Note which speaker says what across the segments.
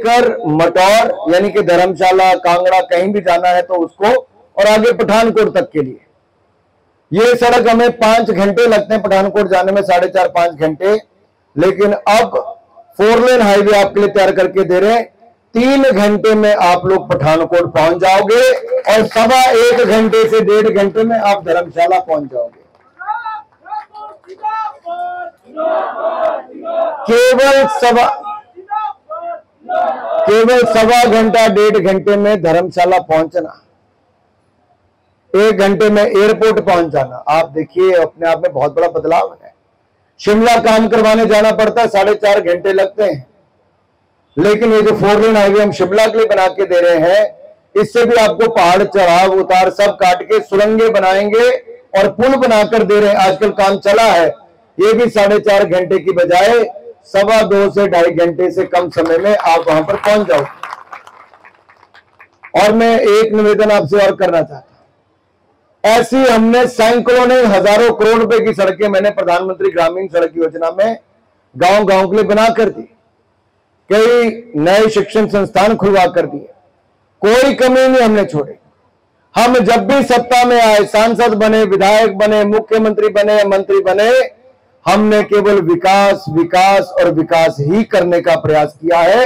Speaker 1: लेकर मटौर यानी कि धर्मशाला, कांगड़ा कहीं भी जाना है तो उसको, और आगे पठानकोट तक के लिए। ये सड़क हमें 5 घंटे लगते हैं पठानकोट जाने में, 4.5-5 घंटे, लेकिन अब 4 लेन हाईवे आपके लिए तैयार करके दे रहे हैं। 3 घंटे में आप लोग पठानकोट पहुंच जाओगे और 1.25 घंटे से 1.5 घंटे में आप धर्मशाला पहुंच जाओगे। केवल सवा घंटा 1.5 घंटे में धर्मशाला पहुंचना, 1 घंटे में एयरपोर्ट पहुंच जाना। आप देखिए अपने आप में बहुत बड़ा बदलाव है। शिमला काम करवाने जाना पड़ता है, 4.5 घंटे लगते हैं, लेकिन ये जो 4 लेन हाईवे हम शिमला के लिए बना के दे रहे हैं, इससे भी आपको पहाड़ चढ़ाव उतार सब काट के सुरंगे बनाएंगे और पुल बनाकर दे रहे हैं। आजकल काम चला है, ये भी 4.5 घंटे की बजाय 2.25 से 2.5 घंटे से कम समय में आप वहां पर पहुंच जाओ। और मैं एक निवेदन आपसे और करना चाहता हूं, ऐसी हमने सैकड़ों नहीं हजारों करोड़ रुपए की सड़कें मैंने प्रधानमंत्री ग्रामीण सड़क योजना में गांव गांव के लिए बना कर दी, कई नए शिक्षण संस्थान खुलवा कर दिए, कोई कमी नहीं हमने छोड़ी। हम जब भी सत्ता में आए, सांसद बने, विधायक बने, मुख्यमंत्री बने, मंत्री बने, हमने केवल विकास विकास और विकास ही करने का प्रयास किया है।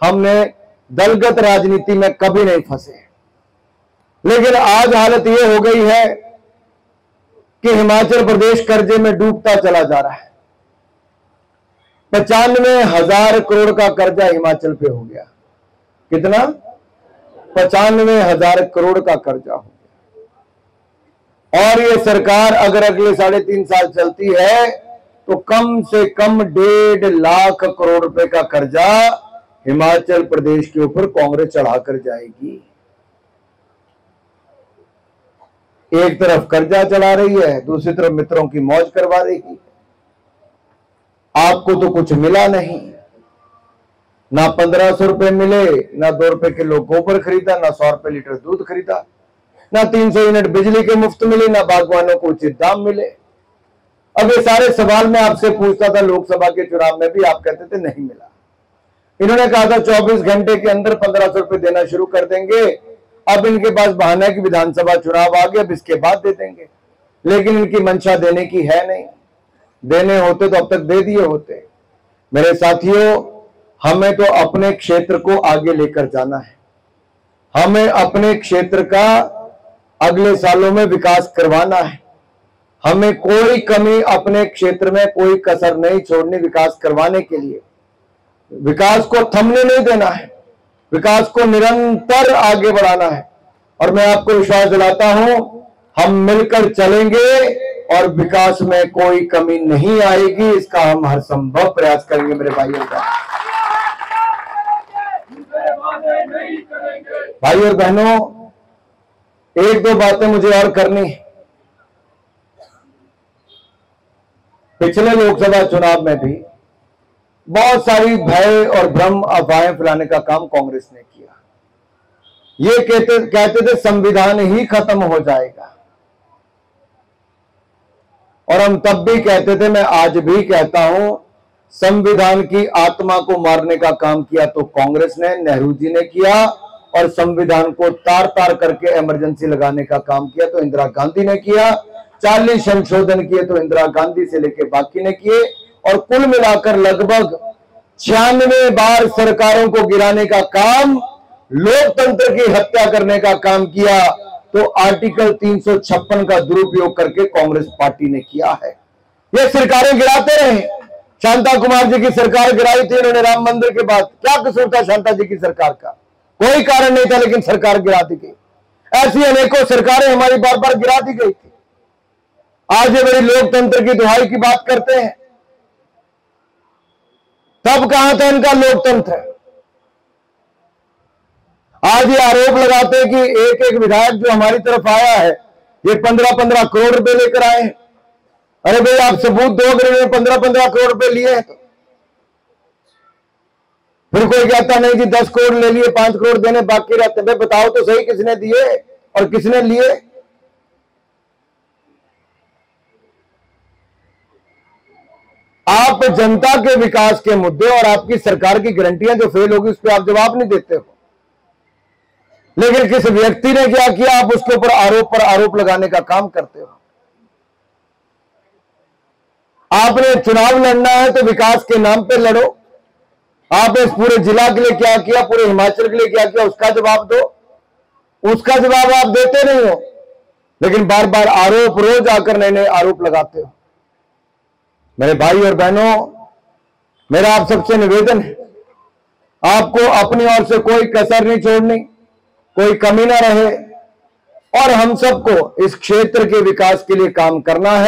Speaker 1: हमने दलगत राजनीति में कभी नहीं फंसे। लेकिन आज हालत यह हो गई है कि हिमाचल प्रदेश कर्जे में डूबता चला जा रहा है। 95,000 करोड़ का कर्जा हिमाचल पे हो गया। कितना? 95,000 करोड़ का कर्जा हो गया। और ये सरकार अगर अगले 3.5 साल चलती है तो कम से कम 1.5 लाख करोड़ रुपए का कर्जा हिमाचल प्रदेश के ऊपर कांग्रेस चढ़ाकर जाएगी। एक तरफ कर्जा चला रही है, दूसरी तरफ मित्रों की मौज करवा रही है। आपको तो कुछ मिला नहीं, ना 1500 रुपए मिले, ना 2 रुपए किलो गोबर खरीदा, ना 100 रुपए लीटर दूध खरीदा, ना 300 यूनिट बिजली के मुफ्त मिली, ना बागवानों को उचित दाम मिले। अब ये सारे सवाल मैं आपसे पूछता था लोकसभा के चुनाव में भी, आप कहते थे नहीं मिला। इन्होंने कहा था 24 घंटे के अंदर 1500 रुपए देना शुरू कर देंगे। अब इनके पास बहाना है कि विधानसभा चुनाव आ गया, अब इसके बाद दे देंगे, लेकिन इनकी मंशा देने की है नहीं। देने होते तो अब तक दे दिए होते। मेरे साथियों, हमें तो अपने क्षेत्र को आगे लेकर जाना है। हमें अपने क्षेत्र का अगले सालों में विकास करवाना है। हमें कोई कमी अपने क्षेत्र में, कोई कसर नहीं छोड़नी विकास करवाने के लिए। विकास को थमने नहीं देना है, विकास को निरंतर आगे बढ़ाना है। और मैं आपको विश्वास दिलाता हूं, हम मिलकर चलेंगे और विकास में कोई कमी नहीं आएगी। इसका हम हर संभव प्रयास करेंगे। मेरे भाइयों और बहनों, 1-2 बातें मुझे और करनी है। पिछले लोकसभा चुनाव में भी बहुत सारी भय और भ्रम अफवाहें फैलाने का काम कांग्रेस ने किया। ये कहते थे संविधान ही खत्म हो जाएगा, और हम तब भी कहते थे, मैं आज भी कहता हूं, संविधान की आत्मा को मारने का काम किया तो कांग्रेस ने, नेहरू जी ने किया, और संविधान को तार तार करके इमरजेंसी लगाने का काम किया तो इंदिरा गांधी ने किया। 40 संशोधन किए तो इंदिरा गांधी से लेकर बाकी ने किए, और कुल मिलाकर लगभग 96 बार सरकारों को गिराने का काम, लोकतंत्र की हत्या करने का काम किया तो आर्टिकल 356 का दुरुपयोग करके कांग्रेस पार्टी ने किया है। ये सरकारें गिराते रहे। शांता कुमार जी की सरकार गिराई थी इन्होंने राम मंदिर के बाद। क्या कसूर था शांता जी की सरकार का? कोई कारण नहीं था, लेकिन सरकार गिरा दी गई। ऐसी अनेकों सरकारें हमारी बार बार गिरा दी गई थी। आज ये बड़ी लोकतंत्र की दुहाई की बात करते हैं, तब कहां था इनका लोकतंत्र? आज ये आरोप लगाते हैं कि एक एक विधायक जो हमारी तरफ आया है ये 15-15 करोड़ रुपए लेकर आए हैं। अरे भाई, आप सबूत दो अगर इन्होंने 15-15 करोड़ रुपए लिए हैं तो। फिर कोई कहता नहीं जी 10 करोड़ ले लिए, 5 करोड़ देने बाकी रहते। भाई बताओ तो सही, किसने दिए और किसने लिए? आप जनता के विकास के मुद्दे और आपकी सरकार की गारंटियां जो फेल होगी उस पर आप जवाब नहीं देते हो। लेकिन किस व्यक्ति ने क्या किया, आप उसके ऊपर आरोप पर आरोप लगाने का काम करते हो। आपने चुनाव लड़ना है तो विकास के नाम पे लड़ो। आपने इस पूरे जिला के लिए क्या किया, पूरे हिमाचल के लिए क्या किया, उसका जवाब दो। उसका जवाब आप देते नहीं हो, लेकिन बार बार आरोप, रोज आकर नए नए आरोप लगाते हो। मेरे भाई और बहनों, मेरा आप सबसे निवेदन है, आपको अपनी ओर से कोई कसर नहीं छोड़नी, कोई कमी ना रहे, और हम सबको इस क्षेत्र के विकास के लिए काम करना है।